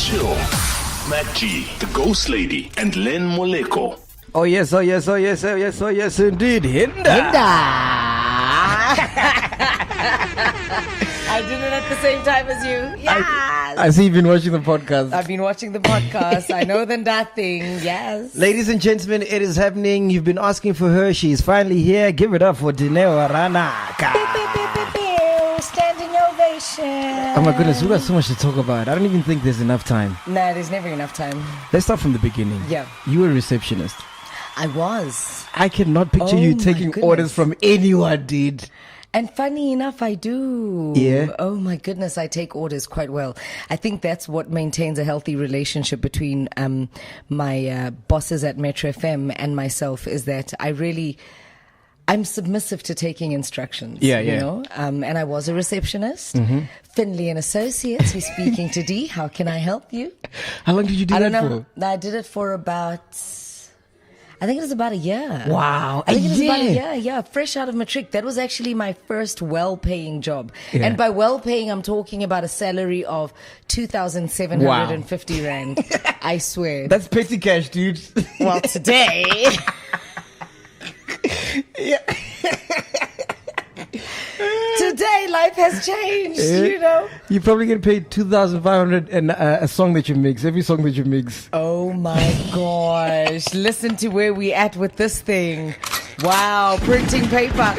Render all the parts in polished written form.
Chill. Matt G, the Ghost Lady, and Len Moleko. Oh yes, indeed. Hinda. I did it at the same time as you. Yes. I see you've been watching the podcast. I've been watching the podcast. I know that thing. Yes. Ladies and gentlemen, it is happening. You've been asking for her. She is finally here. Give it up for Dineo Ranaka. Standing ovation. Oh my goodness, we got so much to talk about. I don't even think there's enough time. Nah, there's never enough time. Let's start from the beginning. Yeah. You were a receptionist. I was. I cannot picture you taking orders from anyone, dude. And funny enough, I do. Yeah. Oh my goodness, I take orders quite well. I think that's what maintains a healthy relationship between my bosses at Metro FM and myself, is that I'm submissive to taking instructions. Yeah. You know? And I was a receptionist. Mm-hmm. Finley and Associates, you're speaking to D. How can I help you? How long did you do that for? I did it for I think it was about a year. Wow. I think it was about a year, yeah. Fresh out of matric. That was actually my first well-paying job. Yeah. And by well-paying, I'm talking about a salary of 2,750 Rand. I swear. That's petty cash, dude. Well, today... Yeah. Today, life has changed, you know. You probably get paid 2,500 and a song that you mix, every song that you mix. Oh my gosh. Listen to where we at with this thing. Wow, printing paper.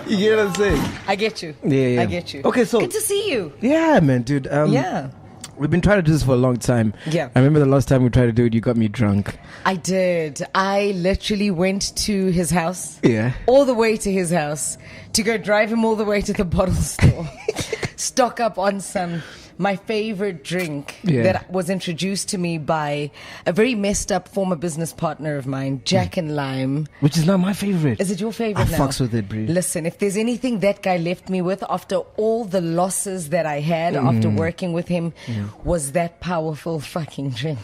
You get what I'm saying? I get you. Yeah. I get you. Okay, so... Good to see you. Yeah, man, dude. Yeah. We've been trying to do this for a long time. Yeah. I remember the last time we tried to do it, you got me drunk. I did. I literally went to his house. Yeah. All the way to his house to go drive him all the way to the bottle store. Stock up on my favorite drink that was introduced to me by a very messed up former business partner of mine, Jack and Lime. Which is not my favorite. Is it your favorite I now? fucks with it, bro. Listen, if there's anything that guy left me with after all the losses that I had after working with him, was that powerful fucking drink,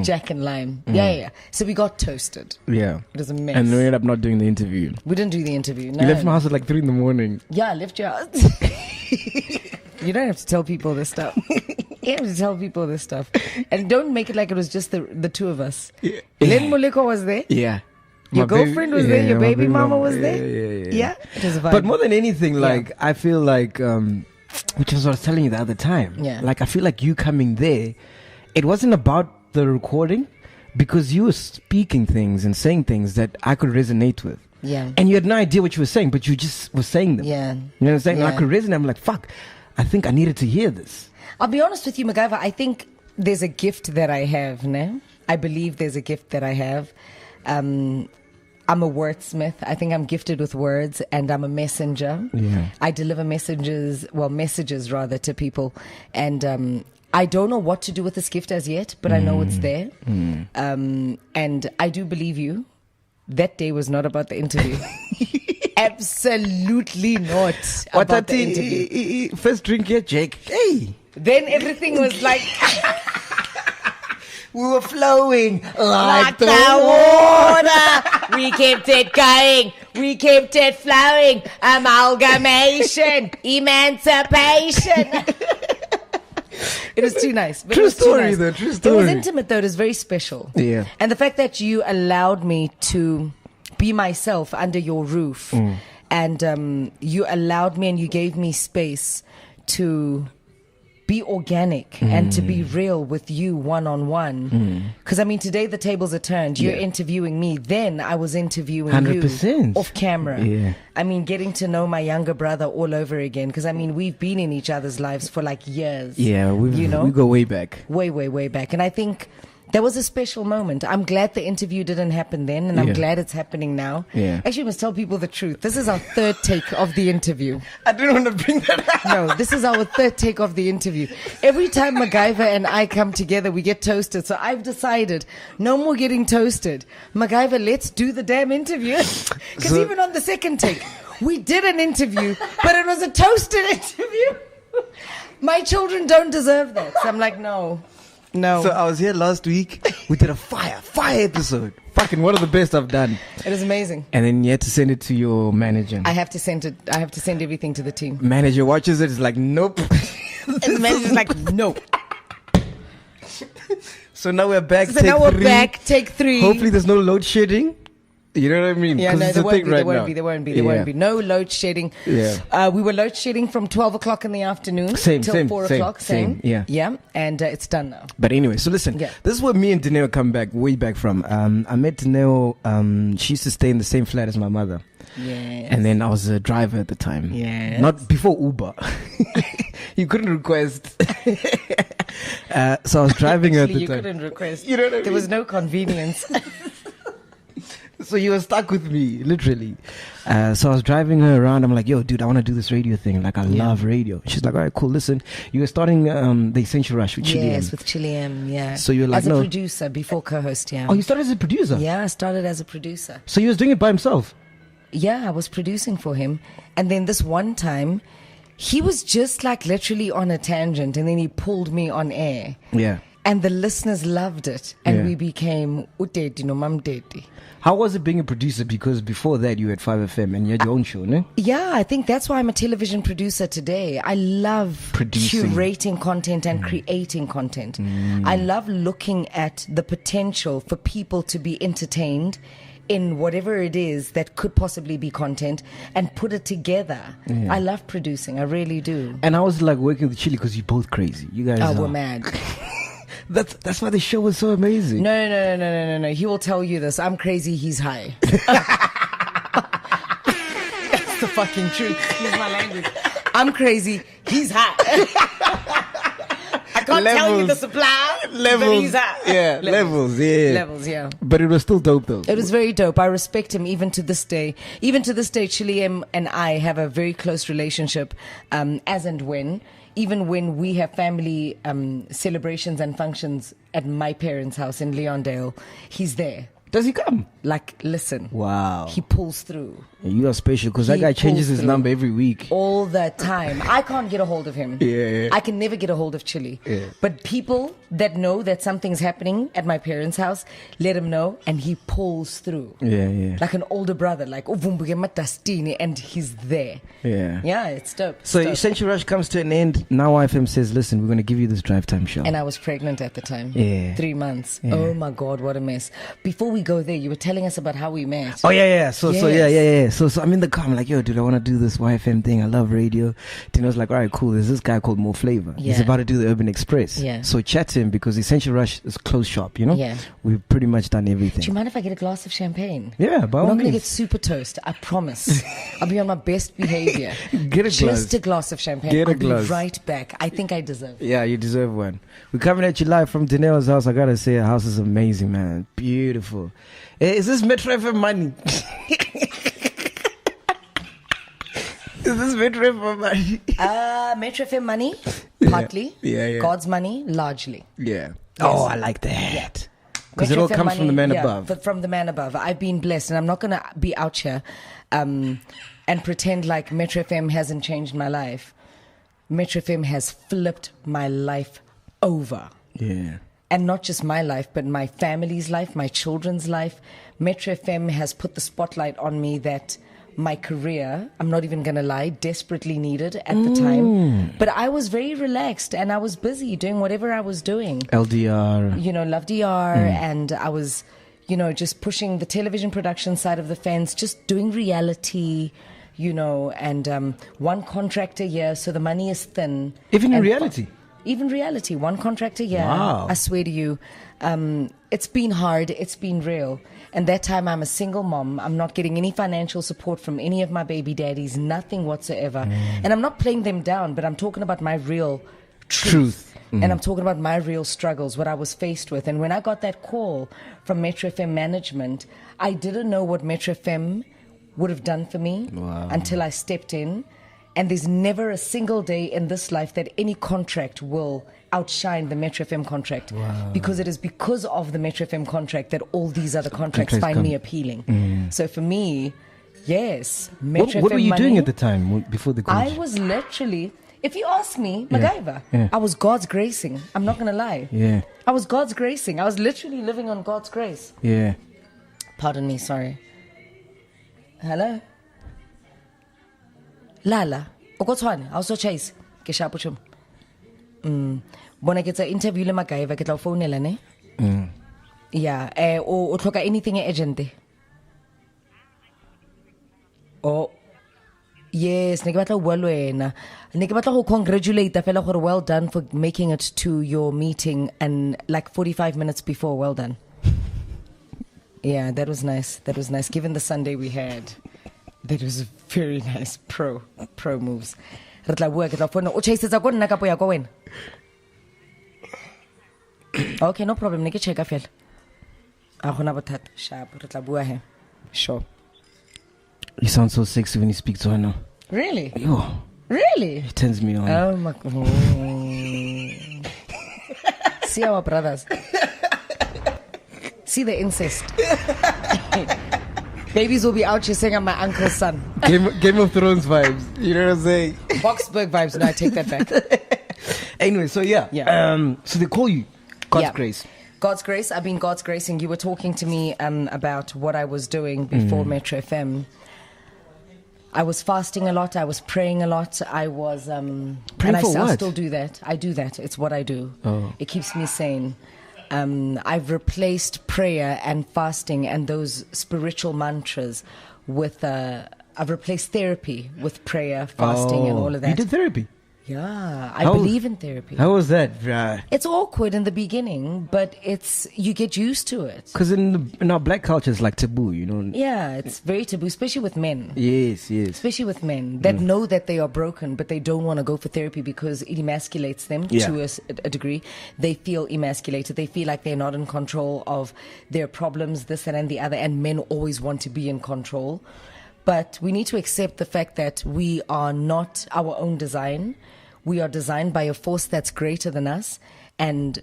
Jack and Lime. Yeah. So we got toasted. Yeah. It was a mess. And we ended up not doing the interview. We didn't do the interview. No. You left my house at like 3 a.m. Yeah, I left your house. You don't have to tell people this stuff. You have to tell people this stuff. And don't make it like it was just the two of us. Yeah. Len Moleko was there. Yeah. Your girlfriend was there. Your baby mama was there. Yeah. It was a vibe. But more than anything, like, I feel like, which is what I was telling you the other time. Yeah. Like, I feel like you coming there, it wasn't about the recording, because you were speaking things and saying things that I could resonate with. Yeah. And you had no idea what you were saying, but you just were saying them. Yeah. You know what I'm saying? Yeah. And I could resonate. I'm like, fuck, I think I needed to hear this. I'll be honest with you, MacGyver. I think there's a gift that I have, ne? I believe there's a gift that I have. I'm a wordsmith. I think I'm gifted with words, and I'm a messenger. Yeah. I deliver messages rather, to people. And I don't know what to do with this gift as yet, but I know it's there. And I do believe you. That day was not about the interview. Absolutely not about the interview. First drink here, Jake. Hey. Then everything was like... We were flowing like the water. We kept it going. We kept it flowing. Amalgamation. Emancipation. It was too nice. True story, though. True story. It was intimate, though. It was very special. Yeah. And the fact that you allowed me to be myself under your roof, and you allowed me and you gave me space to be organic and to be real with you one-on-one. Because, I mean, today the tables are turned. You're interviewing me. Then I was interviewing 100%. you off camera. Yeah. I mean, getting to know my younger brother all over again. Because, I mean, we've been in each other's lives for like years. Yeah, we go way back. Way back. And I think that was a special moment. I'm glad the interview didn't happen then, and I'm glad it's happening now. Yeah. Actually, we must tell people the truth. This is our third take of the interview. I didn't want to bring that up. No, this is our third take of the interview. Every time MacGyver and I come together, we get toasted. So I've decided, no more getting toasted. MacGyver, let's do the damn interview. Because even on the second take, we did an interview, but it was a toasted interview. My children don't deserve that. So I'm like, no. So I was here last week. We did a fire episode. Fucking one of the best I've done. It is amazing. And then you had to send it to your manager. I have to send it. I have to send everything to the team. Manager watches it. It's like, nope. And the manager's like, no. So now we're back. So now we're back. Take 3. Hopefully there's no load shedding. You know what I mean? Yeah, no, it's there a won't thing be, right there won't now. be, there won't be, there won't be. No load shedding. Yeah. We were load shedding from 12 o'clock in the afternoon Same, till same, 4 same, o'clock. same, yeah. Yeah, and it's done now. But anyway, so listen, Yeah. this is where me and Dineo come back, way back from. I met Dineo, she used to stay in the same flat as my mother. Yes. And then I was a driver at the time. Yes. Not before Uber. You couldn't request. So I was driving her at the you time. couldn't request. You know what I There was no convenience. So you were stuck with me, literally. So I was driving her around. I'm like, yo, dude, I want to do this radio thing. Like, I love radio. She's like, all right, cool. Listen, you were starting the Essential Rush with Chili Yes, M. with Chili M, yeah. So you're like, as a no. producer before co-host, yeah. Oh, you started as a producer? Yeah, I started as a producer. So you was doing it by himself? Yeah, I was producing for him. And then this one time, he was just like literally on a tangent, and then he pulled me on air. Yeah. And the listeners loved it. And Yeah. we became Uteti no Mam Teti. How was it being a producer? Because before that, you had 5FM and you had your own show, no? Yeah, I think that's why I'm a television producer today. I love Producing. curating content and creating content. I love looking at the potential for people to be entertained in whatever it is that could possibly be content and put it together. Yeah. I love producing. I really do. And I was like working with Chili because you're both crazy. You guys Oh, are. we're mad. That's why the show was so amazing. No. He will tell you this. I'm crazy. He's high. That's the fucking truth. Excuse my language. I'm crazy. He's high. I can't tell you the supply. But he's high. Yeah, levels, yeah. Levels, yeah. But it was still dope though. It was very dope. I respect him even to this day. Even to this day, Chili M and I have a very close relationship, as and when. Even when we have family celebrations and functions at my parents' house in Leondale, he's there. Does he come? Like, listen. Wow. He pulls through. You are special because that He guy changes pulls his through. number every week. All the time. I can't get a hold of him. Yeah. I can never get a hold of Chili. Yeah. But people that know that something's happening at my parents' house, let him know, and he pulls through. Yeah. Like an older brother, like "Uvumbuke matastini," and he's there. Yeah. Yeah, it's dope. It's So dope. Essential Rush comes to an end. Now IFM says, listen, we're going to give you this drive time show. And I was pregnant at the time. Yeah. 3 months. Yeah. Oh my God, what a mess. Before we go there, you were telling us about how we met. Oh yeah. So Yes. So I'm in the car. I'm like, yo, dude, I want to do this YFM thing. I love radio. Dino's like, all right, cool. There's this guy called More Flavor. He's Yeah. about to do the Urban Express. Yeah. So chat to him because Essential Rush is closed shop. You know. Yeah. We've pretty much done everything. Do you mind if I get a glass of champagne? Yeah, by I'm all not going to means. get super toast. I promise. I'll be on my best behavior. Get a glass. Just a glass of champagne. Get a I'll glass. be right back. I think I deserve it. Yeah, you deserve one. We're coming at you live from Dineo's house. I gotta say, her house is amazing, man. Beautiful. Is this Metro FM money? Is this Metro FM money? Metro FM money, partly. Yeah. God's money, largely. Yeah. Oh, I like that. Because it Metro all FM comes from the man money, above. From the man above. I've been blessed, and I'm not going to be out here and pretend like Metro FM hasn't changed my life. Metro FM has flipped my life over. Yeah. And not just my life, but my family's life, my children's life. Metro FM has put the spotlight on me that my career, I'm not even going to lie, desperately needed at the time. But I was very relaxed and I was busy doing whatever I was doing. LDR. You know, Love DR, and I was, you know, just pushing the television production side of the fence, just doing reality, you know, and one contract a year, so the money is thin. Even in And reality? Even reality, one contract a year. Wow. I swear to you, it's been hard, it's been real. And that time I'm a single mom. I'm not getting any financial support from any of my baby daddies, nothing whatsoever. And I'm not playing them down, but I'm talking about my real truth. And I'm talking about my real struggles, what I was faced with. And when I got that call from Metro FM management, I didn't know what Metro FM would have done for me until I stepped in. And there's never a single day in this life that any contract will outshine the Metro FM contract. Because it is because of the Metro FM contract that all these other contracts find me appealing. So for me, yes, Metro FM What were you money, doing at the time before the I contract? was literally, if you ask me, MacGyver, Yeah. I was God's gracing. I'm not going to lie. Yeah. I was God's gracing. I was literally living on God's grace. Yeah. Pardon me, sorry. Hello? Lala. Ukotshwane, awusochase. Ke shapo chum. Bona ke tsa interview le MacGyver ke tla o founela ne. Yeah, o tlhoka anything agent. Oh. Yes, ne ke batla o bua le wena. Ne ke batla go congratulate fela gore well done for making it to your meeting and like 45 minutes before. Well done. Yeah, that was nice. That was nice. Given the Sunday we had, that was very nice. Pro moves. Re tla bua ke tla fona o chasetsa go nna ka po ya go wena. Okay, no problem. Ne ke checka fela. A gona bothata. Sharp. Re tla bua he. Sure. You sound so sexy when you speak to her now. Really? Yo, Really? it turns me on. Oh my God. See our brothers. See the incest. Babies will be out here saying I'm my uncle's son. Game of Thrones vibes. You know what I'm saying? Boxburg vibes. No, I take that back. Anyway, so yeah. So they call you God's Yeah. grace. God's grace. I've been God's gracing. You were talking to me about what I was doing before Metro FM. I was fasting a lot. I was praying a lot. I was Praying and for I what? still do that. I do that. It's what I do. Oh. It keeps me sane. I've replaced prayer and fasting and those spiritual mantras with. I've replaced therapy with prayer, fasting, and all of that. You did therapy? Yeah, I How- believe in therapy. How was that? Because It's awkward in the beginning, but you get used to it. in our black culture, it's like taboo, you know? Yeah, it's very taboo, especially with men. Yes. Especially with men that know that they are broken, but they don't want to go for therapy because it emasculates them to a degree. They feel emasculated. They feel like they're not in control of their problems, this and the other. And men always want to be in control. But we need to accept the fact that we are not our own design. We are designed by a force that's greater than us. And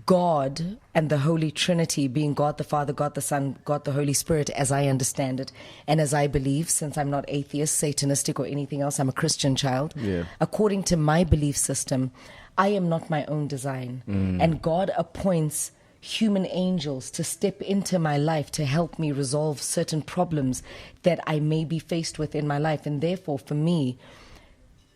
God and the Holy Trinity, being God the Father, God the Son, God the Holy Spirit, as I understand it, and as I believe, since I'm not atheist, satanistic, or anything else, I'm a Christian child. Yeah. According to my belief system, I am not my own design. And God appoints human angels to step into my life to help me resolve certain problems that I may be faced with in my life. And therefore, for me,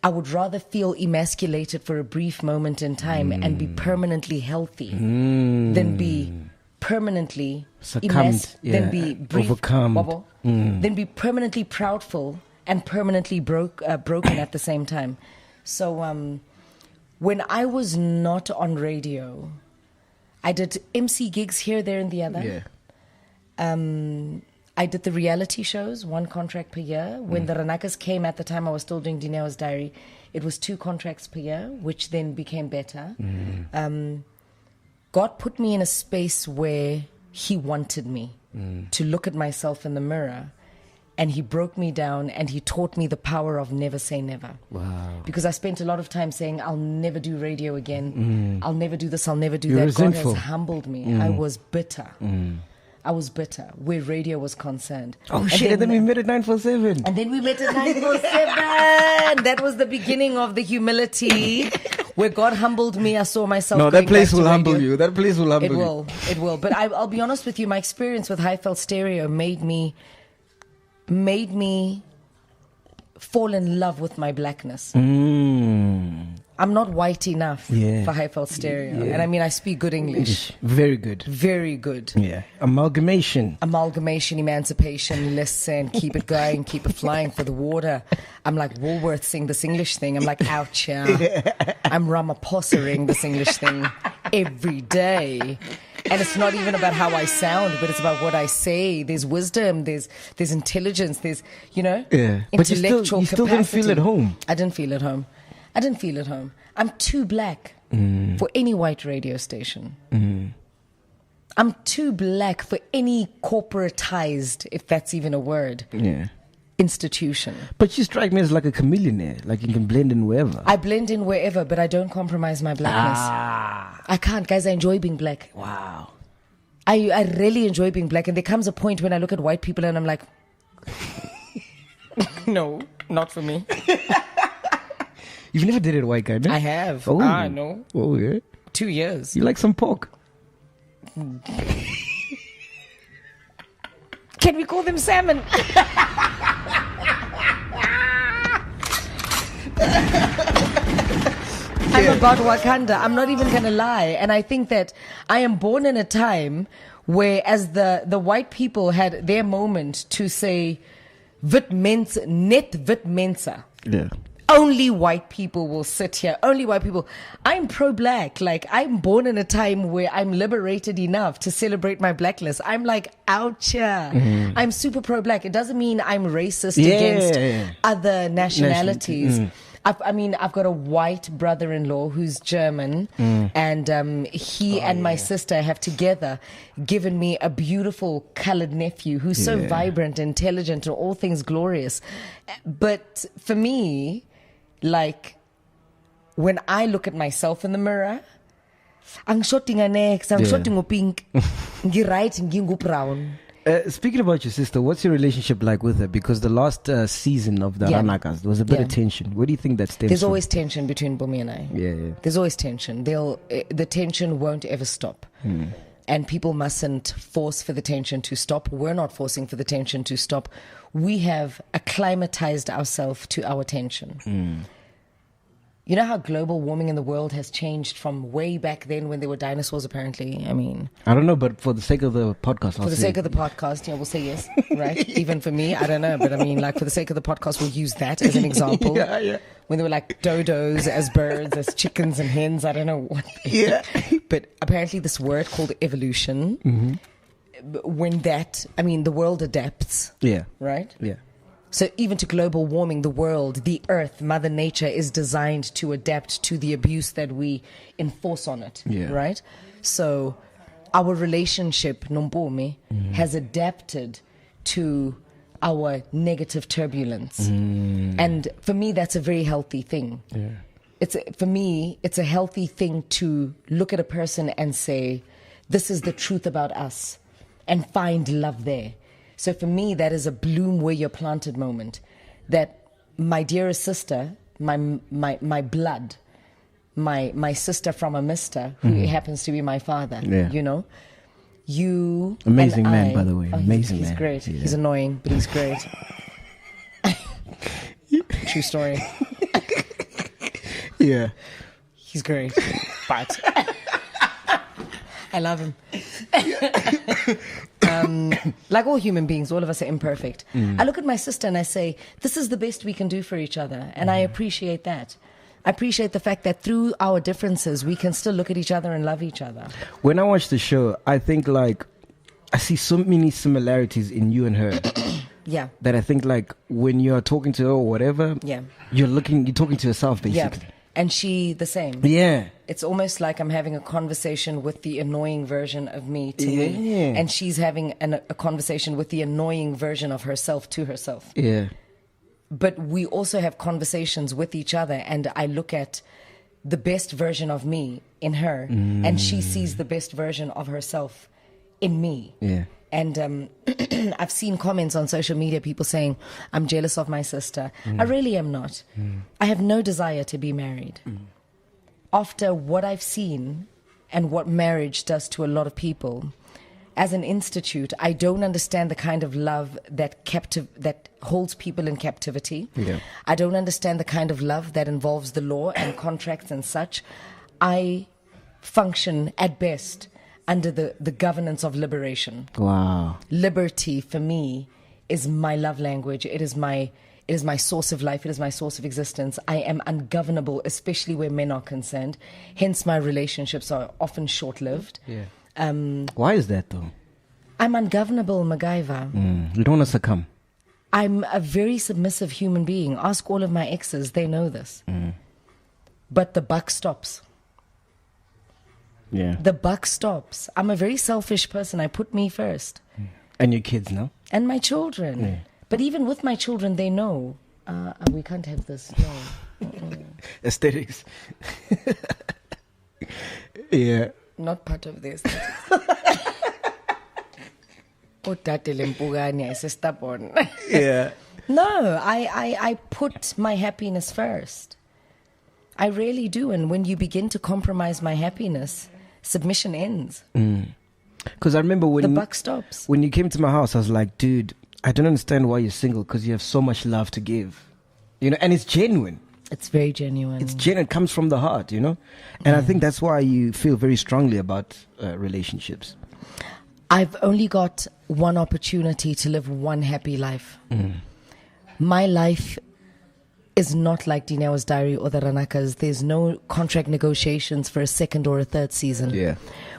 I would rather feel emasculated for a brief moment in time and be permanently healthy than be permanently Succumbed, than be overcome. than be permanently proudful and permanently broken at the same time. So when I was not on radio, I did MC gigs here, there, and the other. Yeah. I did the reality shows, 1 contract per year. When the Ranakas came at the time, I was still doing Dineo's Diary. It was 2 contracts per year, which then became better. God put me in a space where He wanted me to look at myself in the mirror. And He broke me down and He taught me the power of never say never. Wow. Because I spent a lot of time saying, I'll never do radio again. I'll never do this, I'll never do You're that. resentful. God has humbled me. I was bitter. I was bitter where radio was concerned. Oh, shit. And then we met at 947. And then we met at 947. That was the beginning of the humility where God humbled me. I saw myself. No, going that place back to will humble radio. you. That place will humble It you. will. It will. But I'll be honest with you. My experience with Highfeld Stereo made me fall in love with my blackness. I'm not white enough for Highfeld Stereo. Yeah. And I mean, I speak good English. Very good. Very good. Yeah. Amalgamation. Emancipation, listen, keep it going, keep it flying for the water. I'm like Woolworth saying this English thing. I'm like, ouch, yeah. I'm Ramaphosa-ing this English thing every day. And it's not even about how I sound, but it's about what I say. There's wisdom, there's intelligence, there's, Yeah. But intellectual you still didn't feel capacity. at home. I didn't feel at home. I'm too black for any white radio station. I'm too black for any corporatized, if that's even a word, institution. But you strike me as like a chameleon. Like you can blend in wherever. I blend in wherever, but I don't compromise my blackness. I can't, guys. I enjoy being black. Wow. I really enjoy being black. And there comes a point when I look at white people and I'm like, no, not for me. You've never dated a white guy, no? I have. Oh. I know. Oh, yeah. 2 years. You like some pork? Can we call them salmon? I'm about Wakanda. I'm not even going to lie. And I think that I am born in a time where, as the white people had their moment to say, "Wit mens, net wit mensa." Yeah. Only white people will sit here. Only white people. I'm pro-black. Like, I'm born in a time where I'm liberated enough to celebrate my blackness. I'm like, ouch. I'm super pro-black. It doesn't mean I'm racist against other nationalities. I've got a white brother-in-law who's German, and he and my sister have together given me a beautiful colored nephew who's so vibrant, intelligent, and all things glorious. But for me, like, when I look at myself in the mirror, I'm shooting a next, I'm shooting a pink, ngi brown. Speaking about your sister, what's your relationship like with her? Because the last season of the Ranakas, there was a bit of tension. Where do you think that stems There's from? always tension between Bumi and I. Yeah. There's always tension. The tension won't ever stop. And people mustn't force for the tension to stop. We're not forcing for the tension to stop. We have acclimatized ourselves to our tension. You know how global warming in the world has changed from way back then when there were dinosaurs, apparently? I mean, I don't know, but for the sake of the podcast, for the sake of the podcast, we'll say yes, right? Even for me, I don't know. But I mean, like, for the sake of the podcast, we'll use that as an example. When they were like dodos as birds, as chickens and hens, I don't know what. But apparently this word called evolution, when the world adapts. Right? Yeah. So even to global warming, the world, the earth, Mother Nature is designed to adapt to the abuse that we enforce on it, right? So our relationship, Nombomi, has adapted to our negative turbulence. And for me, that's a very healthy thing. For me, it's a healthy thing to look at a person and say, this is the truth about us, and find love there. So for me, that is a bloom where you're planted moment. That my dearest sister, my blood, my sister from a mister, who happens to be my father, you know, you amazing and man, I, by the way, amazing he's man. Great. He's annoying, but he's great. True story. He's great, but I love him. Like all human beings, all of us are imperfect. I look at my sister and I say, this is the best we can do for each other. And I appreciate that. I appreciate the fact that through our differences, we can still look at each other and love each other. When I watch the show, I think, like, I see so many similarities in you and her. That I think, like, when you're talking to her or whatever, you're talking to yourself, basically. And she the same. It's almost like I'm having a conversation with the annoying version of me to me. And she's having a conversation with the annoying version of herself to herself. But we also have conversations with each other, and I look at the best version of me in her, and she sees the best version of herself in me. And I've seen comments on social media, people saying, I'm jealous of my sister. I really am not. I have no desire to be married. After what I've seen and what marriage does to a lot of people, as an institute, I don't understand the kind of love that holds people in captivity. I don't understand the kind of love that involves the law and contracts and such. I function at best under the governance of liberation. Wow. Liberty for me is my love language. It is my source of life. It is my source of existence. I am ungovernable, especially where men are concerned. Hence, my relationships are often short-lived. Why is that, though? I'm ungovernable, MacGyver. You don't want to succumb. I'm a very submissive human being. Ask all of my exes. They know this. But the buck stops. The buck stops. I'm a very selfish person. I put me first. And your kids, no? And my children. But even with my children, they know. We can't have this. No. Aesthetics. Not part of this. No, I put my happiness first. I really do. And when you begin to compromise my happiness, submission ends. Because I remember when the buck stops. When you came to my house, I was like, dude, I don't understand why you're single, because you have so much love to give. You know, and it's genuine. It's very genuine. It's genuine. It comes from the heart, you know? And I think that's why you feel very strongly about relationships. I've only got one opportunity to live one happy life. My life is not like Dineo's Diary or the Ranaka's. There's no contract negotiations for a second or a third season. Yeah.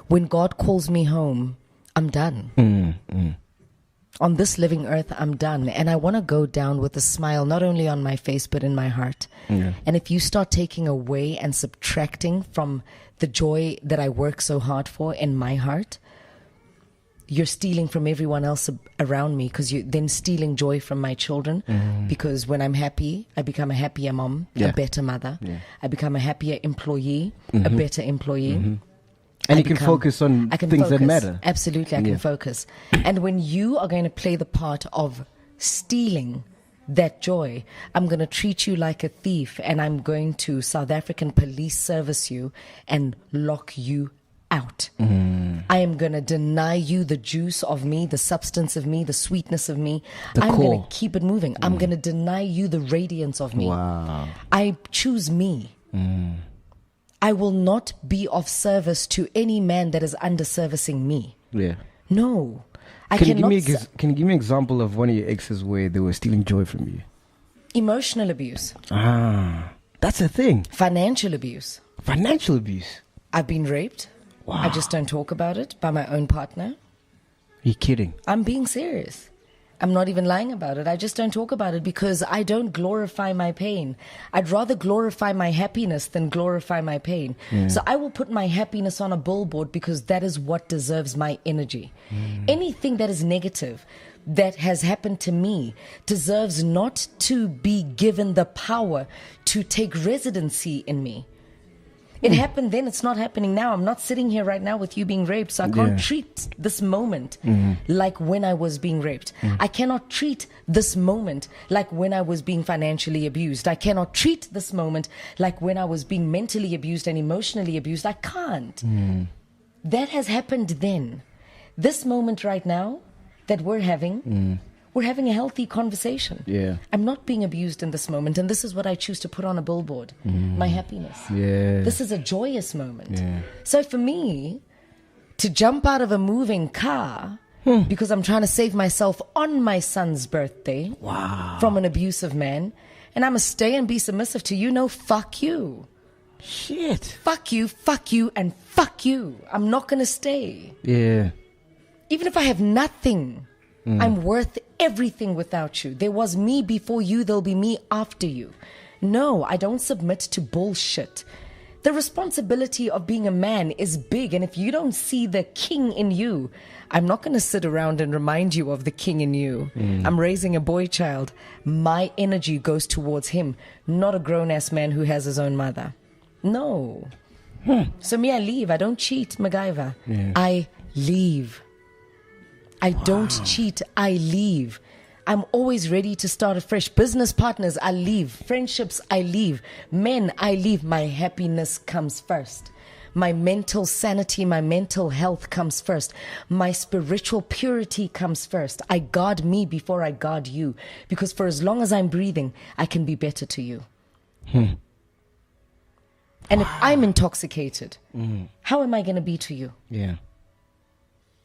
When God calls me home, I'm done. On this living earth, I'm done. And I want to go down with a smile, not only on my face, but in my heart. And if you start taking away and subtracting from the joy that I work so hard for in my heart, you're stealing from everyone else around me, because you're then stealing joy from my children. Because when I'm happy, I become a happier mom, a better mother. I become a happier employee, a better employee. And you can focus on things that matter. Absolutely, I can focus. And when you are going to play the part of stealing that joy, I'm going to treat you like a thief, and I'm going to South African police service you and lock you out. I am going to deny you the juice of me, the substance of me, the sweetness of me. I'm going to keep it moving. I'm going to deny you the radiance of me. Wow. I choose me. I will not be of service to any man that is under-servicing me. Yeah. No. Can you give me an example of one of your exes where they were stealing joy from you? Emotional abuse. That's a thing. Financial abuse. Financial abuse. I've been raped. Wow. I just don't talk about it, by my own partner. You're kidding. I'm being serious. I'm not even lying about it. I just don't talk about it because I don't glorify my pain. I'd rather glorify my happiness than glorify my pain. So I will put my happiness on a billboard because that is what deserves my energy. Anything that is negative that has happened to me deserves not to be given the power to take residency in me. It happened then, it's not happening now. I'm not sitting here right now with you being raped, so I can't treat this moment like when I was being raped. I cannot treat this moment like when I was being financially abused. I cannot treat this moment like when I was being mentally abused and emotionally abused. I can't. That has happened then. This moment right now that we're having a healthy conversation. Yeah. I'm not being abused in this moment, and this is what I choose to put on a billboard. My happiness. Yeah. This is a joyous moment. So for me, to jump out of a moving car because I'm trying to save myself on my son's birthday from an abusive man, and I'm going to stay and be submissive to you, no, fuck you. Shit. Fuck you, and fuck you. I'm not going to stay. Yeah. Even if I have nothing, I'm worth everything without you. There was me before you, there'll be me after you. No, I don't submit to bullshit. The responsibility of being a man is big, and if you don't see the king in you, I'm not going to sit around and remind you of the king in you. I'm raising a boy child. My energy goes towards him, not a grown-ass man who has his own mother. No. So me, I leave. I don't cheat, MacGyver. I leave. I don't cheat. I leave. I'm always ready to start afresh. Business partners, I leave. Friendships, I leave. Men, I leave. My happiness comes first. My mental sanity, my mental health comes first. My spiritual purity comes first. I guard me before I guard you. Because for as long as I'm breathing, I can be better to you. And if I'm intoxicated, how am I going to be to you? Yeah.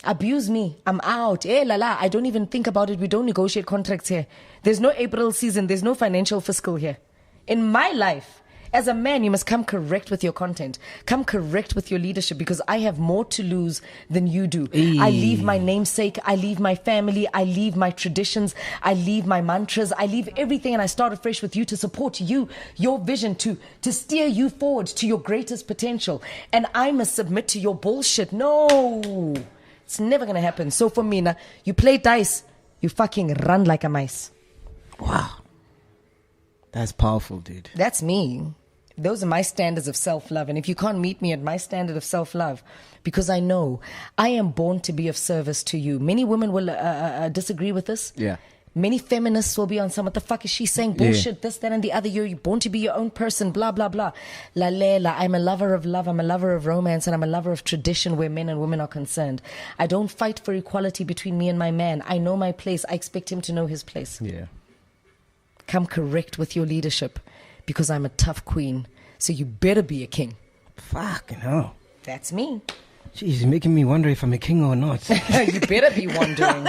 Abuse me, I'm out. I don't even think about it. We don't negotiate contracts here. There's no April season. There's no financial fiscal here. In my life, as a man, you must come correct with your content. Come correct with your leadership, because I have more to lose than you do. I leave my namesake. I leave my family. I leave my traditions. I leave my mantras. I leave everything, and I start afresh with you to support you, your vision, to steer you forward to your greatest potential. And I must submit to your bullshit. No. It's never going to happen. So for me, now, you play dice, you fucking run like a mice. Wow. That's powerful, dude. That's me. Those are my standards of self-love. And if you can't meet me at my standard of self-love, because I know I am born to be of service to you. Many women will disagree with this. Yeah. Many feminists will be on some, what the fuck is she saying? Bullshit, this, that, and the other. You're born to be your own person, blah, blah, blah. La lela, I'm a lover of love. I'm a lover of romance. And I'm a lover of tradition where men and women are concerned. I don't fight for equality between me and my man. I know my place. I expect him to know his place. Yeah. Come correct with your leadership. because I'm a tough queen. So you better be a king. Fucking hell. That's me. Jeez, you're making me wonder if I'm a king or not. You better be wondering.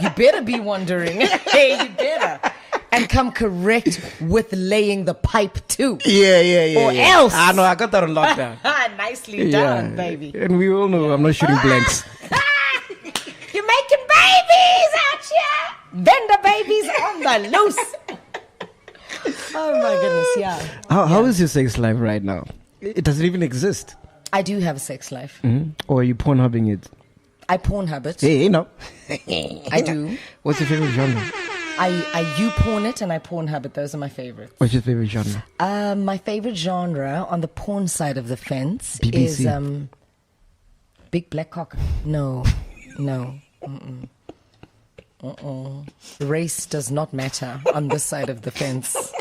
You better be wondering. Hey, you better. And come correct with laying the pipe too. Yeah. Or else. Ah, no, I got that on lockdown. Nicely done, baby. And we all know I'm not shooting blanks. You're making babies out here. Vendor babies on the loose. Oh my goodness, yeah. How is your sex life right now? It doesn't even exist. I do have a sex life. Mm-hmm. Or are you pornhubbing it? I Pornhub it. Hey, no. I do. What's your favorite genre? I you porn it and I Pornhub it. Those are my favorites. What's your favorite genre? My favorite genre on the porn side of the fence BBC. is big black cock. No. Mm-mm. Race does not matter on this side of the fence.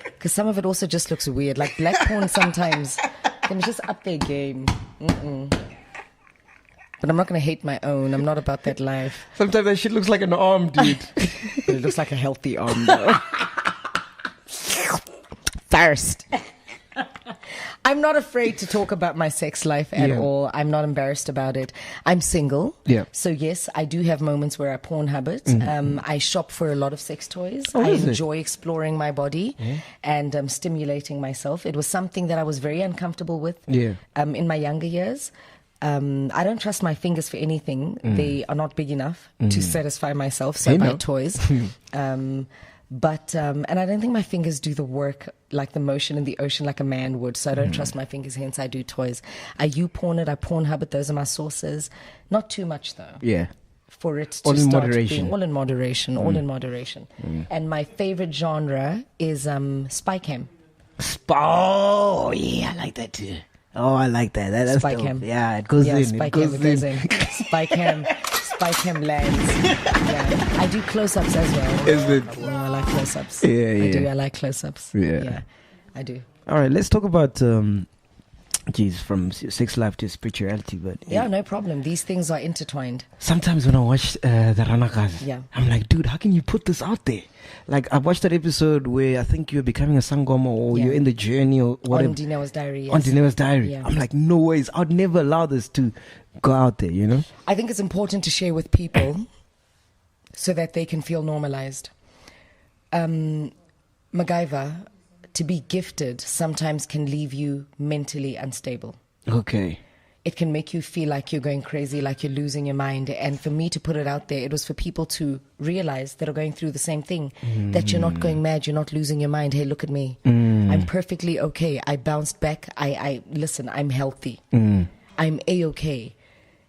Because some of it also just looks weird. Like black porn sometimes can just up their game. But I'm not going to hate my own. I'm not about that life. Sometimes that shit looks like an arm, dude. But it looks like a healthy arm, though. Thirst. I'm not afraid to talk about my sex life at all. I'm not embarrassed about it. I'm single. Yeah. So, yes, I do have moments where I Pornhub it. I shop for a lot of sex toys. Oh, I is it? enjoy exploring my body and stimulating myself. It was something that I was very uncomfortable with in my younger years. I don't trust my fingers for anything. They are not big enough to satisfy myself, so I buy toys. But and I don't think my fingers do the work like the motion in the ocean like a man would. So I don't trust my fingers, hence I do toys. I Porn it, I Pornhub it. Those are my sources. Not too much though. Yeah. For it to All in start moderation. being all in moderation, all in moderation. And my favorite genre is spy cam. Oh, yeah, I like that too. Oh, I like that. That's Spy dope. cam. Yeah, it goes in. Spy cam, it goes in. Spy cam lands. Yeah. I do close-ups as well. Is it? Oh, I like close-ups. Yeah. I do. I like close-ups. Yeah. I do. All right, let's talk about from sex life to spirituality. But Yeah, no problem. These things are intertwined. sometimes when I watch the Ranakazi, Yeah. I'm like, dude, how can you put this out there? Like, I watched that episode where I think you're becoming a sangoma or you're in the journey or whatever. On Dinewa's diary. Yes. On Dinewa's diary. Yeah. I'm like, no ways. I'd never allow this to go out there, you know? I think it's important to share with people so that they can feel normalized. MacGyver, to be gifted sometimes can leave you mentally unstable. Okay. It can make you feel like you're going crazy, like you're losing your mind. And for me to put it out there, it was for people to realize that are going through the same thing, that you're not going mad, you're not losing your mind. Hey, look at me. I'm perfectly okay. I bounced back. Listen, I'm healthy. I'm A-okay.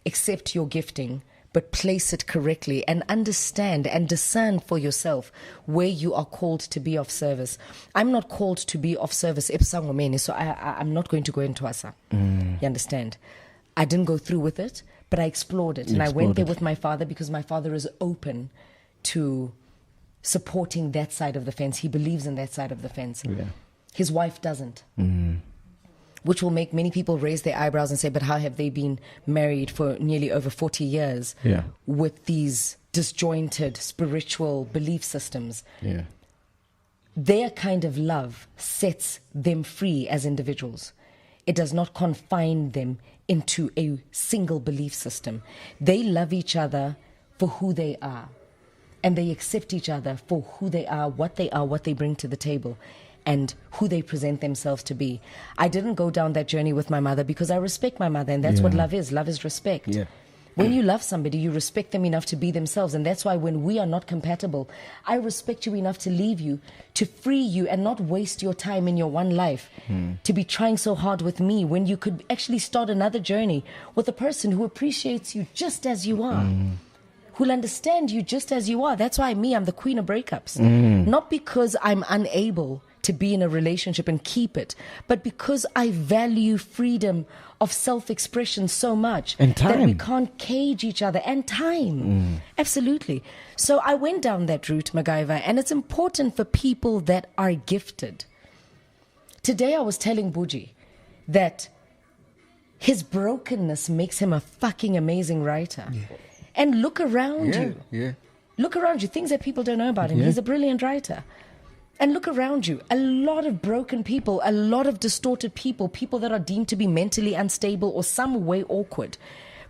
Accept your gifting, but place it correctly and understand and discern for yourself where you are called to be of service. I'm not called to be of service, so I'm not going to go into Asa. You understand? I didn't go through with it, but I explored it. And I went there with my father because my father is open to supporting that side of the fence. He believes in that side of the fence. Yeah. His wife doesn't. Which will make many people raise their eyebrows and say, but how have they been married for nearly over 40 years with these disjointed spiritual belief systems? Yeah. Their kind of love sets them free as individuals. It does not confine them into a single belief system. They love each other for who they are. And they accept each other for who they are, what they bring to the table, and who they present themselves to be. I didn't go down that journey with my mother because I respect my mother, and that's what love is. Love is respect. Yeah. When you love somebody, you respect them enough to be themselves. And that's why when we are not compatible, I respect you enough to leave you, to free you and not waste your time in your one life, to be trying so hard with me when you could actually start another journey with a person who appreciates you just as you are. Who'll understand you just as you are. That's why I'm the queen of breakups. Not because I'm unable to be in a relationship and keep it, but because I value freedom of self-expression so much And that we time. can't cage each other, and time. Absolutely. So I went down that route, MacGyver, and it's important for people that are gifted. Today I was telling Buji that his brokenness makes him a fucking amazing writer. And look around you. Yeah. Look around you. Things that people don't know about him. Yeah. He's a brilliant writer. And look around you. A lot of broken people, a lot of distorted people, people that are deemed to be mentally unstable or some way awkward,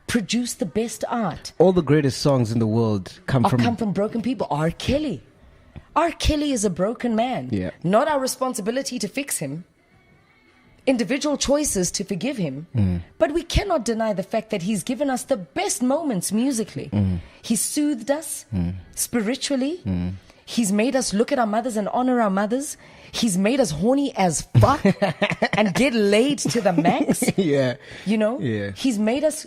produce the best art. All the greatest songs in the world come from broken people. R. Kelly. R. Kelly is a broken man. Yeah. Not our responsibility to fix him. Individual choices to forgive him. But we cannot deny the fact that he's given us the best moments musically. He's soothed us spiritually. He's made us look at our mothers and honor our mothers. He's made us horny as fuck and get laid to the max. Yeah. You know? Yeah. He's made us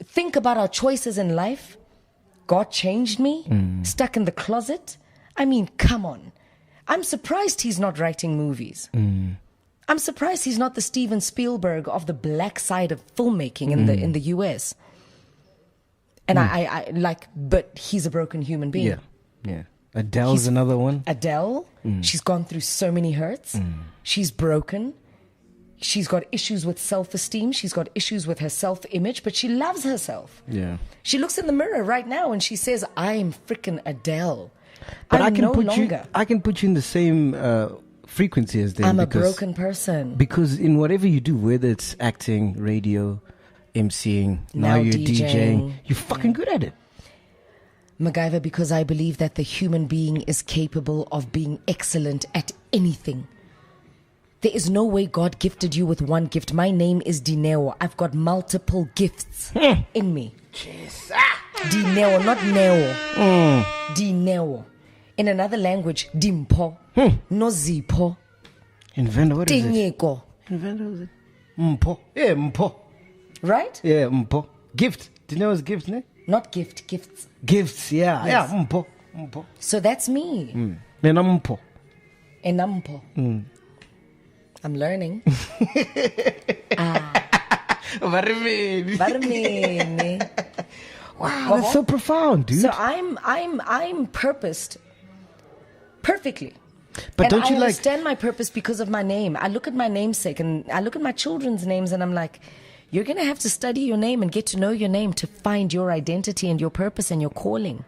think about our choices in life. God changed me. Stuck in the closet. I mean, come on. I'm surprised he's not writing movies. I'm surprised he's not the Steven Spielberg of the black side of filmmaking in the US. And I like, but he's a broken human being. Yeah. Yeah. Adele's another one. Adele, she's gone through so many hurts. She's broken. She's got issues with self-esteem. She's got issues with her self-image, but she loves herself. Yeah. She looks in the mirror right now and she says, I'm freaking Adele. But I can put you in the same frequency as them. I'm a broken person. Because in whatever you do, whether it's acting, radio, MCing, now you're DJing, you're fucking good at it. MacGyver, because I believe that the human being is capable of being excellent at anything. There is no way God gifted you with one gift. My name is Dineo. I've got multiple gifts in me. Jeez. Dineo, not Neo. Dineo. In another language, Dimpo. Nozipho. Inventor, what is it? Tinyeko. Inventor, what is it? Mpo. Yeah, Mpo. Right? Yeah, Mpo. Gift. Dineo's gift, ne? Not gift, gifts. Gifts, yeah. Yes. Yeah, Mpo. Mpo. So that's me. Nena Mpo. Enampo. I'm learning. Varmini. Wow, that's so profound, dude. So I'm purposed perfectly. But and don't you I like understand my purpose because of my name. I look at my namesake and I look at my children's names and I'm like, you're going to have to study your name and get to know your name to find your identity and your purpose and your calling.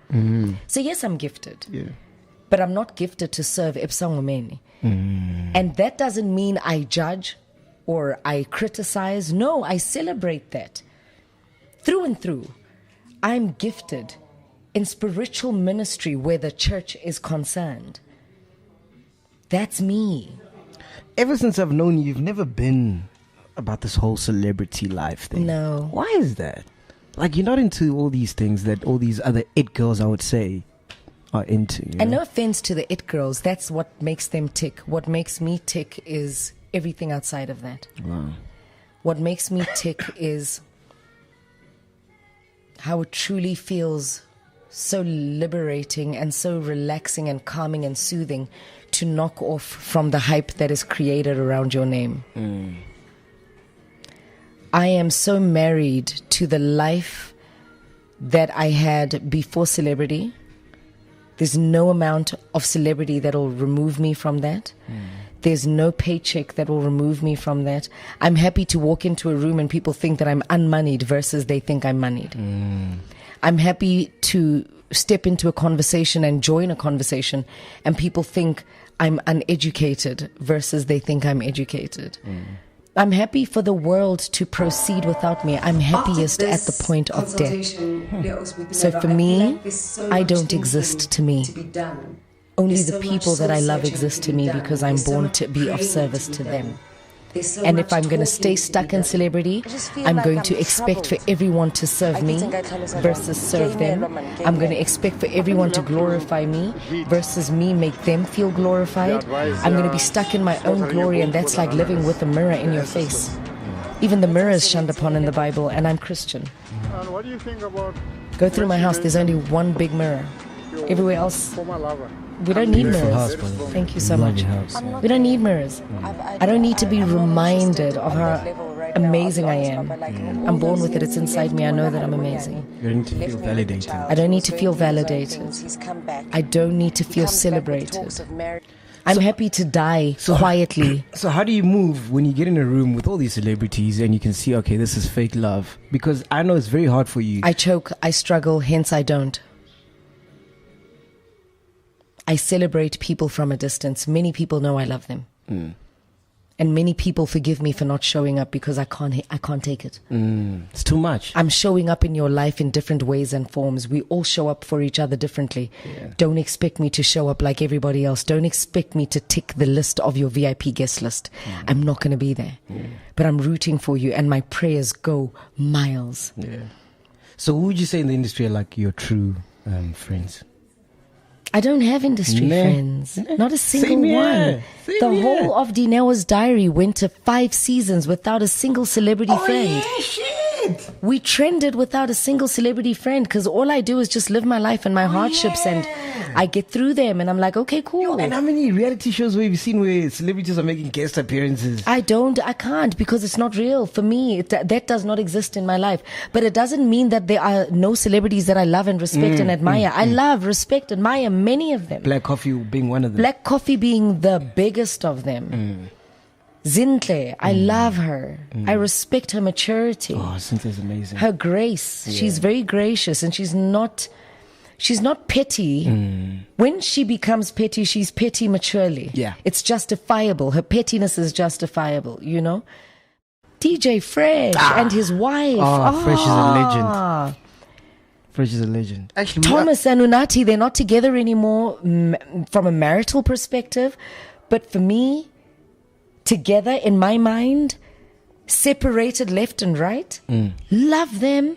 So yes, I'm gifted. Yeah. But I'm not gifted to serve Ebsangomeni. And that doesn't mean I judge or I criticize. No, I celebrate that. Through and through. I'm gifted in spiritual ministry where the church is concerned. That's me. Ever since I've known you, you've never been about this whole celebrity life thing. No. Why is that? Like, you're not into all these things that all these other it girls, I would say, are into. And no offense to the it girls, that's what makes them tick. What makes me tick is everything outside of that. Wow. What makes me tick is how it truly feels so liberating and so relaxing and calming and soothing to knock off from the hype that is created around your name. I am so married to the life that I had before celebrity. There's no amount of celebrity that will remove me from that. There's no paycheck that will remove me from that. I'm happy to walk into a room and people think that I'm unmoneyed versus they think I'm moneyed. I'm happy to step into a conversation and join a conversation and people think I'm uneducated versus they think I'm educated. I'm happy for the world to proceed without me. I'm happiest at the point of death. So for me, I don't exist to me. Only the people that I love exist to me because I'm born to be of service to them. And if I'm going to stay stuck in celebrity, I'm going to expect for everyone to serve me versus serve them. I'm going to expect for everyone to glorify me versus me make them feel glorified. I'm going to be stuck in my own glory, and that's like living with a mirror in your face. Even the mirror is shunned upon in the Bible, and I'm Christian. And what do you think about... Go through my house, there's only one big mirror. Everywhere else, For my lover. we don't need Beautiful mirrors. house, by the way. Thank you so Love much. your house. We don't need mirrors. I don't need to be reminded of how amazing I am. I'm born with it. It's inside me. I know that I'm amazing. You don't need to feel validated. I don't need to feel validated. I don't need to feel celebrated. I'm happy to die quietly. So how do you move when you get in a room with all these celebrities and you can see, okay, this is fake love? Because I know it's very hard for you. I choke. I struggle. Hence, I don't. I celebrate people from a distance. Many people know I love them. And many people forgive me for not showing up because I can't take it. It's too much. I'm showing up in your life in different ways and forms. We all show up for each other differently. Don't expect me to show up like everybody else. Don't expect me to tick the list of your VIP guest list. I'm not going to be there. But I'm rooting for you, and my prayers go miles. So who would you say in the industry are like your true friends? I don't have industry friends. Not a single one. The whole of Dineo's diary went to 5 seasons without a single celebrity friend. Yeah, shit. We trended without a single celebrity friend because all I do is just live my life and my hardships, and I get through them, and I'm like, okay, cool. And how many reality shows have you seen where celebrities are making guest appearances? I can't, because it's not real for me. That does not exist in my life. But it doesn't mean that there are no celebrities that I love and respect and admire. I love, respect, admire many of them. Black Coffee being one of them. Black Coffee being the biggest of them. Zintle, I love her. I respect her maturity. Oh, Cynthia's amazing. Her grace. She's very gracious, and she's not petty. When she becomes petty, she's petty maturely. Yeah. It's justifiable. Her pettiness is justifiable, you know? DJ Fresh and his wife. Fresh is a legend. Fresh is a legend. Actually, Thomas and Unati, they're not together anymore from a marital perspective. But for me, together in my mind, separated left and right, love them.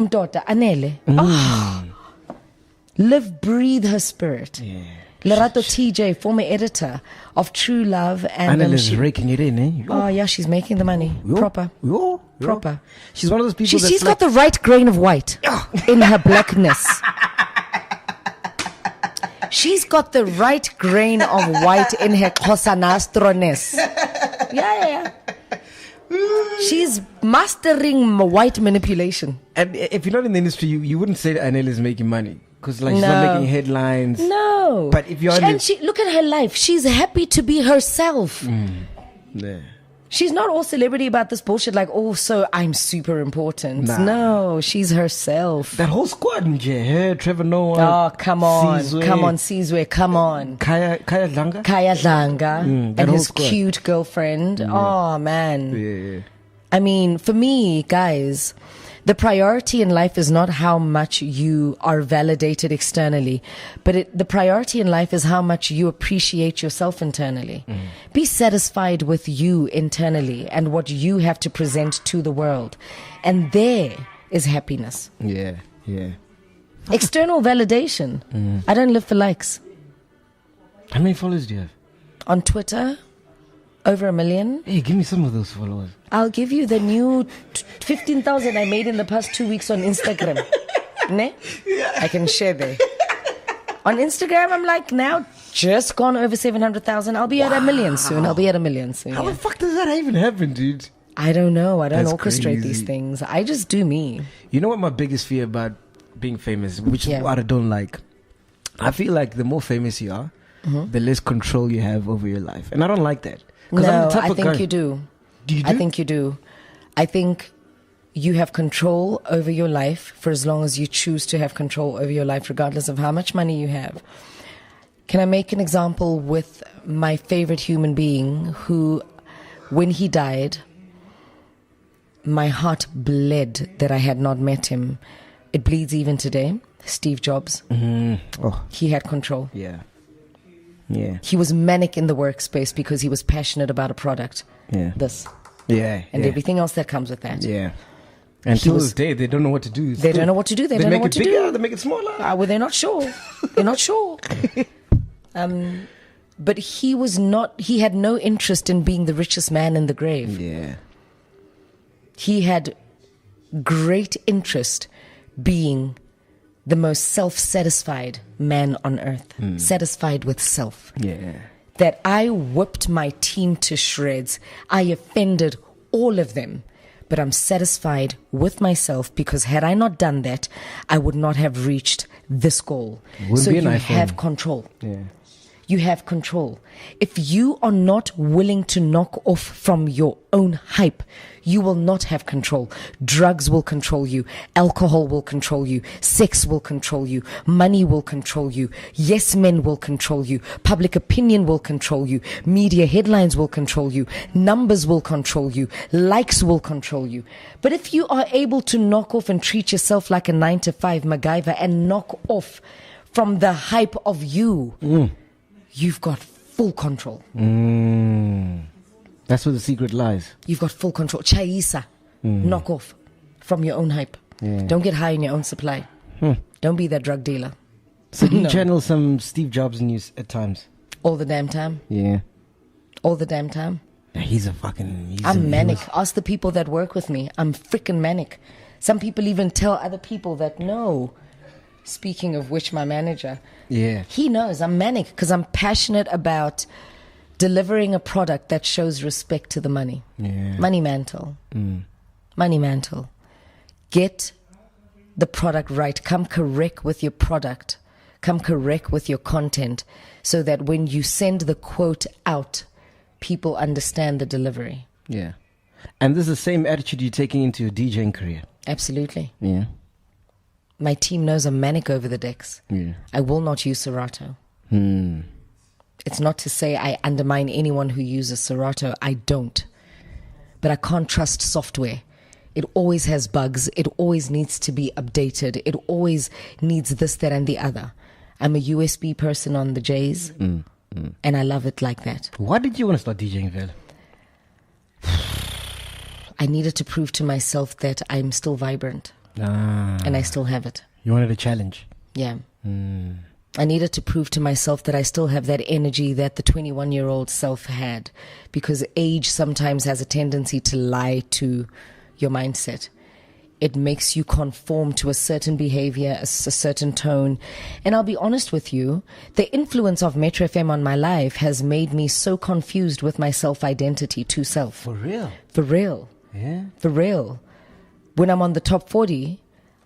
Daughter Anele. Live, breathe her spirit. Lerato TJ, former editor of True Love, and Annale's raking it in, eh? oh yeah, she's making the money. Proper. Proper. She's one of those people She's got the right grain of white in her blackness. She's got the right grain of white in her Kosanastroness. Yeah. She's mastering white manipulation. And if you're not in the industry, you wouldn't say that Anel is making money. Because like she's not making headlines. No. But if you're look at her life. She's happy to be herself. Yeah. She's not all celebrity about this bullshit like, oh, so I'm super important. Nah. No, she's herself. That whole squad, her, Trevor Noah. Oh, come on. Sizwe. Come on, Sizwe. Come on. Kaya Zanga. Kaya Zanga that and whole his squad. cute girlfriend. Oh, man. Yeah. I mean, for me, guys, the priority in life is not how much you are validated externally, but the priority in life is how much you appreciate yourself internally. Be satisfied with you internally and what you have to present to the world. And there is happiness. Yeah. External validation. I don't live for likes. How many followers do you have? On Twitter, over 1 million. Hey, give me some of those followers. I'll give you the new 15,000 I made in the past 2 weeks on Instagram. Ne? I can share there. On Instagram, I'm like now just gone over 700,000. I'll be at 1 million soon. How the fuck does that even happen, dude? I don't know. I don't That's orchestrate crazy. these things. I just do me. You know what my biggest fear about being famous, which is Yeah. what I don't like? I feel like the more famous you are, the less control you have over your life. And I don't like that. 'Cause I'm No, the type I of think guy- you do. Do you do? I think you do. I think you have control over your life for as long as you choose to have control over your life, regardless of how much money you have. Can I make an example with my favorite human being who, when he died, my heart bled that I had not met him. It bleeds even today. Steve Jobs. Oh, He had control. yeah. He was manic in the workspace because he was passionate about a product. Yeah. This. Yeah. And everything else that comes with that. Yeah. And He to was- this day, they don't know what to do. They don't know what to do. They don't know make what it to bigger, do. They make it smaller. Well, they're not sure. They're not sure. But he had no interest in being the richest man in the grave. Yeah. He had great interest being the most self-satisfied man on earth. Satisfied with self. Yeah. That I whipped my team to shreds. I offended all of them. But I'm satisfied with myself because had I not done that, I would not have reached this goal. Wouldn't So be an you iPhone. have control. Yeah. you have control. If you are not willing to knock off from your own hype, you will not have control. Drugs will control you. Alcohol will control you. Sex will control you. Money will control you. Yes men will control you. Public opinion will control you. Media headlines will control you. Numbers will control you. Likes will control you. But if you are able to knock off and treat yourself like a 9-to-5 MacGyver and knock off from the hype of you, you've got full control. That's where the secret lies. You've got full control. Chaisa. Knock off from your own hype. Yeah. Don't get high in your own supply. Don't be that drug dealer. So do you No. channel some Steve Jobs in you at times? All the damn time. Yeah. All the damn time. Yeah, he's a fucking... I'm manic. Ask the people that work with me. I'm freaking manic. Some people even tell other people that no. Speaking of which, my manager, Yeah. he knows I'm manic because I'm passionate about delivering a product that shows respect to the money. Yeah. Money mantle. Money mantle. Get the product right. Come correct with your product. Come correct with your content so that when you send the quote out, people understand the delivery. Yeah. And this is the same attitude you're taking into your DJing career. Absolutely. Yeah. My team knows I'm manic over the decks. Yeah. I will not use Serato. Hmm. It's not to say I undermine anyone who uses Serato. I don't. But I can't trust software. It always has bugs. It always needs to be updated. It always needs this, that, and the other. I'm a USB person on the J's, and I love it like that. Why did you want to start DJing, Vel? I needed to prove to myself that I'm still vibrant, and I still have it. You wanted a challenge. Yeah. I needed to prove to myself that I still have that energy that the 21-year-old self had, because age sometimes has a tendency to lie to your mindset. It makes you conform to a certain behavior, a certain tone. And I'll be honest with you, the influence of Metro FM on my life has made me so confused with my self-identity to self. For real? For real. Yeah. For real. When I'm on the top 40,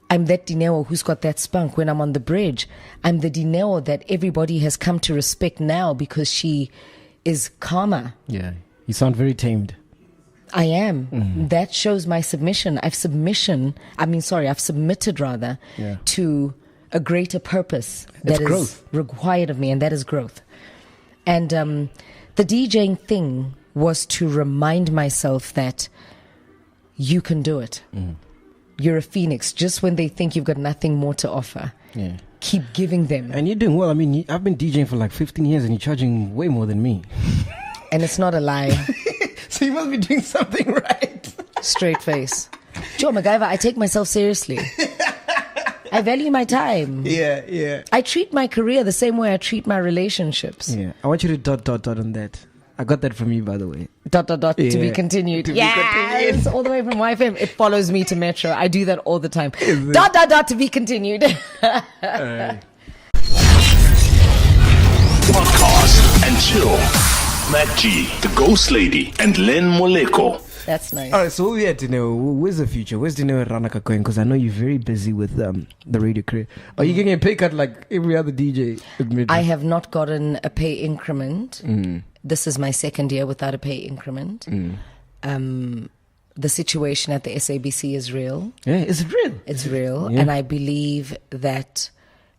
I'm that Dineo who's got that spunk. When I'm on the bridge, I'm the Dineo that everybody has come to respect now because she is calmer. Yeah. You sound very tamed. I am. That shows my submission. I've submitted rather Yeah. to a greater purpose that is growth. required of me, and that is growth. And the DJing thing was to remind myself that you can do it. You're a phoenix. Just when they think you've got nothing more to offer, Yeah. keep giving them. And you're doing well. I mean, I've been DJing for like 15 years and you're charging way more than me. And it's not a lie. So you must be doing something right. Straight face. Joe MacGyver, I take myself seriously. I value my time. Yeah, yeah. I treat my career the same way I treat my relationships. Yeah. I want you to dot on that. I got that from you, by the way. To be Yeah. continued. To be Yes, continued. all the way from YFM. It follows me to Metro. I do that all the time. To be continued. Podcast and chill. Matt G, the Ghost Lady, and Len Moleko. That's nice. All right, so we had to know, where's the future? Where's the new Ranaka going? Because I know you're very busy with the radio career. Are you getting a pay cut like every other DJ? I have not gotten a pay increment. This is my second year without a pay increment. The situation at the SABC is real. Yeah, is it real? It's real. Yeah. And I believe that,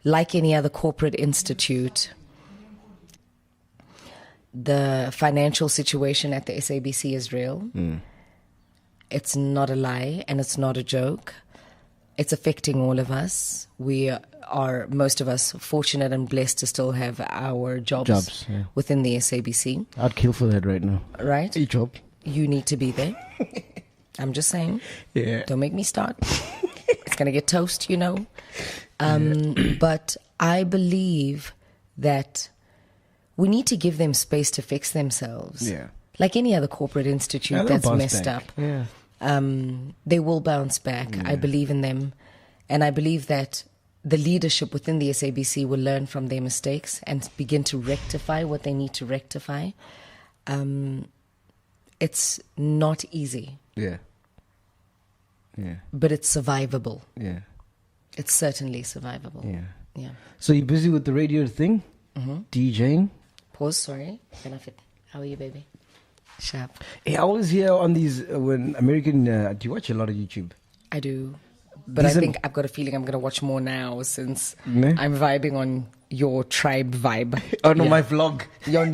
like any other corporate institute, the financial situation at the SABC is real. It's not a lie and it's not a joke. It's affecting all of us. We are, most of us, fortunate and blessed to still have our jobs yeah. within the SABC, I'd kill for that right now. right? A job. You need to be there. I'm just saying. Yeah. Don't make me start. It's going to get toast, you know. But I believe that we need to give them space to fix themselves. Yeah. Like any other corporate institute They'll that's bounce messed back. up. Yeah. They will bounce back. I believe in them. And I believe that the leadership within the SABC will learn from their mistakes and begin to rectify what they need to rectify. It's not easy, Yeah. Yeah. but it's survivable. Yeah. It's certainly survivable. Yeah. Yeah. So you're busy with the radio thing, DJing, Pause, sorry. Benefit. How are you, baby? Sharp. Hey, I always hear on these when American. Do you watch a lot of YouTube? I do. But I think I've got a feeling I'm going to watch more now since Ne? I'm vibing on your tribe vibe. Oh no, my vlog. Your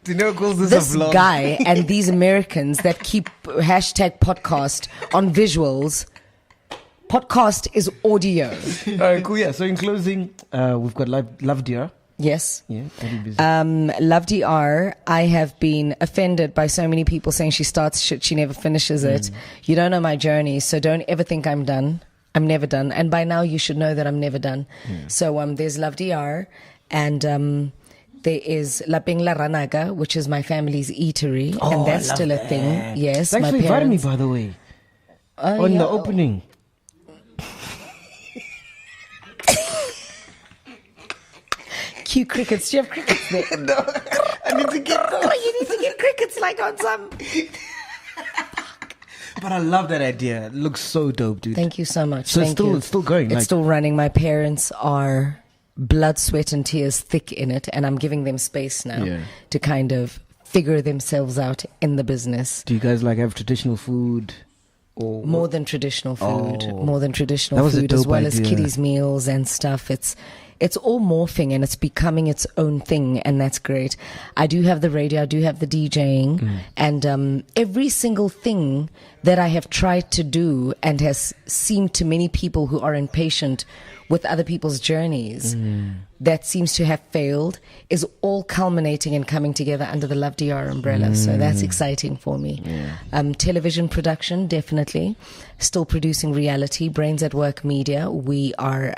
Dino calls this this a vlog. guy and these Americans that keep hashtag podcast on visuals. Podcast is audio. All right, cool. Yeah. So in closing, we've got Love Dear. Yes. Yeah. Very busy. Love DR, I have been offended by so many people saying she starts shit, she never finishes it. You don't know my journey, so don't ever think I'm done. I'm never done. And by now you should know that I'm never done. So there's Love DR, and there is La Ping La Ranaga, which is my family's eatery, and that's still a thing. Yes, Thanks my for inviting me, parents. by the way. On the opening. Cute crickets. Do you have crickets there? No, I need to get those. Oh, you need to get crickets like on some. But I love that idea. It looks so dope, dude. Thank you so much. So Thank you. it's still going. It's still running. My parents are blood, sweat, and tears thick in it, and I'm giving them space now to kind of figure themselves out in the business. Do you guys like have traditional food? Or More than traditional food. Oh. More than traditional That was a food, as dope well as idea. kiddies' meals and stuff. It's all morphing and it's becoming its own thing, and that's great. I do have the radio, I do have the DJing, and every single thing that I have tried to do and has seemed to many people who are impatient with other people's journeys that seems to have failed is all culminating and coming together under the Love DR umbrella. So that's exciting for me. Television production, definitely. Still producing reality. Brains at Work Media. We are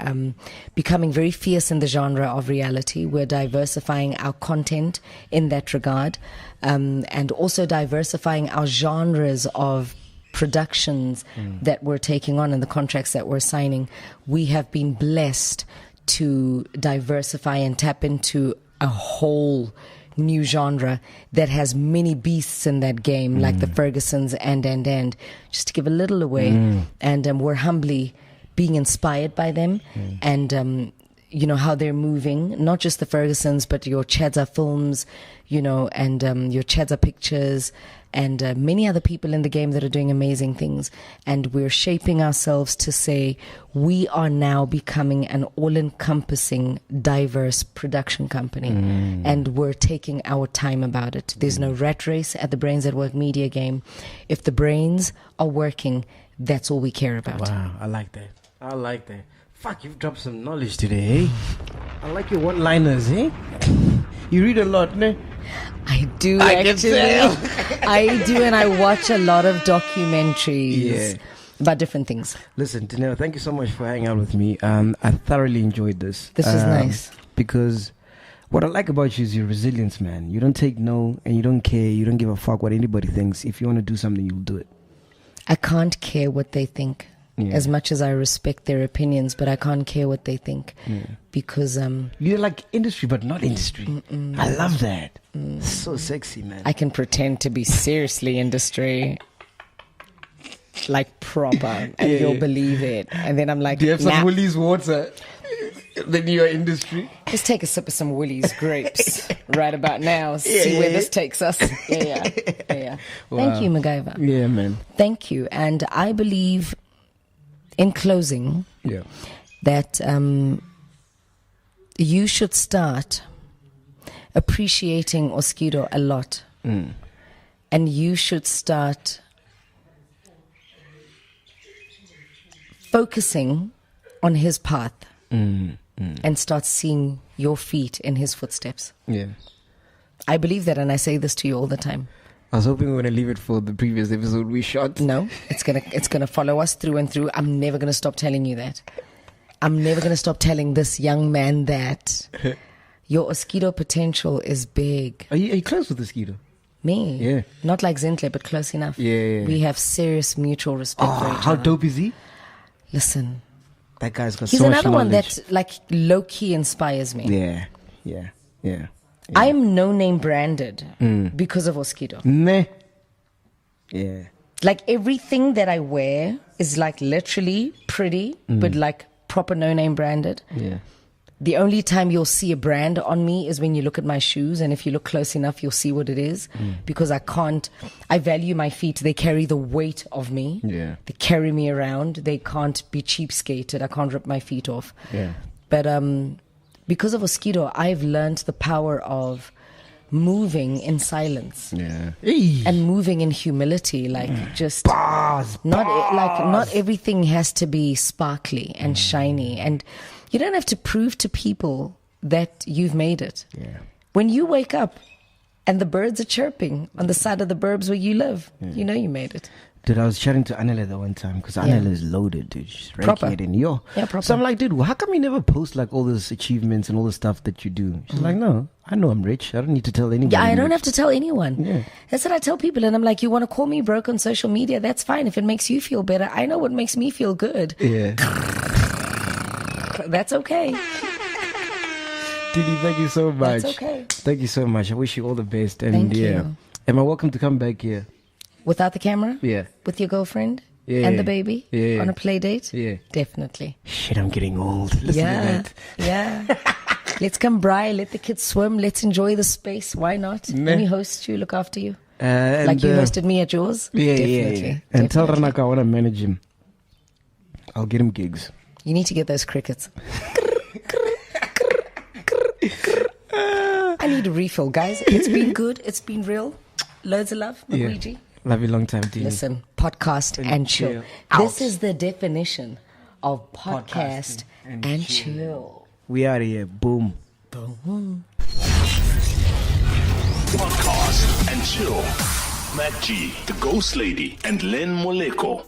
becoming very fierce in the genre of reality. We're diversifying our content in that regard, and also diversifying our genres of productions that we're taking on and the contracts that we're signing. We have been blessed to diversify and tap into a whole new genre that has many beasts in that game, like the Fergusons and just to give a little away. And we're humbly being inspired by them, and you know how they're moving, not just the Fergusons, but your Chadza Films, you know, and your Chadza Pictures, and many other people in the game that are doing amazing things. And we're shaping ourselves to say we are now becoming an all-encompassing, diverse production company. And we're taking our time about it. There's no rat race at the Brains at Work Media game. If the brains are working, that's all we care about. Wow, I like that. I like that. Fuck, you've dropped some knowledge today, eh? I like your one-liners, eh? You read a lot, ne? I do I can actually. tell. I do, and I watch a lot of documentaries about different things. Listen, Danilo, thank you so much for hanging out with me. I thoroughly enjoyed this. This was nice. Because what I like about you is your resilience, man. You don't take no, and you don't care. You don't give a fuck what anybody thinks. If you want to do something, you'll do it. I can't care what they think. As much as I respect their opinions, but I can't care what they think because You're like industry, but not industry. I love that. So sexy, man. I can pretend to be seriously industry, like proper, and you'll believe it. And then I'm like, Do you have some nah, Woolies water? Then you're industry. let's take a sip of some Woolies grapes right about now. See where this takes us. Yeah. Thank you, MacGyver. Yeah, man. Thank you. And I believe, in closing, that you should start appreciating Oskido a lot. And you should start focusing on his path and start seeing your feet in his footsteps. Yeah. I believe that, and I say this to you all the time. I was hoping we were going to leave it for the previous episode we shot. No, it's gonna follow us through and through. I'm never gonna stop telling you that. I'm never gonna stop telling this young man that your Oskido potential is big. Are you close with Oskido? Me? Yeah. Not like Zintle, but close enough. Yeah. We have serious mutual respect for each How other. dope is he? Listen, That guy's got he's so much another one knowledge. that like low key inspires me. Yeah. I'm no name branded because of Oskido. Meh. Yeah. Like everything that I wear is like literally pretty, but like proper no name branded. Yeah. The only time you'll see a brand on me is when you look at my shoes. And if you look close enough, you'll see what it is. Because I value my feet. They carry the weight of me. Yeah. They carry me around. They can't be cheapskated. I can't rip my feet off. Yeah. But because of Oskido, I've learned the power of moving in silence. Yeah. And moving in humility, like just Bars. not everything has to be sparkly and shiny, and you don't have to prove to people that you've made it. Yeah. When you wake up and the birds are chirping on the side of the burbs where you live, you know you made it. Dude, I was chatting to Anela the one time because Anela is loaded, dude. She's Proper. raking it in. Yo. Yeah, proper. So I'm like, dude, how come you never post like all those achievements and all the stuff that you do? She's like, no, I know I'm rich. I don't need to tell anyone. Yeah, I I'm don't rich." have to tell anyone. Yeah. That's what I tell people. And I'm like, you want to call me broke on social media? That's fine. If it makes you feel better, I know what makes me feel good. Yeah. That's okay. Didi, thank you so much. That's okay. Thank you so much. I wish you all the best. And Thank yeah. you. Am I welcome to come back here? Without the camera? Yeah. With your girlfriend? Yeah. And the baby? Yeah. On a play date? Yeah. Definitely. Shit, I'm getting old. Listen Yeah. to that. Yeah. Let's come braai, let the kids swim, let's enjoy the space. Why not? Meh. Let me host you, look after you. And, Like you hosted me at yours? Yeah, Definitely. yeah. And tell Definitely. Ranaka I want to manage him. I'll get him gigs. You need to get those crickets. I need a refill, guys. It's been good. It's been real. Loads of love, Yeah. Luigi. Love you long time, Didi. Listen, podcast and chill. chill. This is the definition of podcast and chill. We out of here. Boom. Podcast and chill. Matt G, the Ghost Lady, and Len Moleko.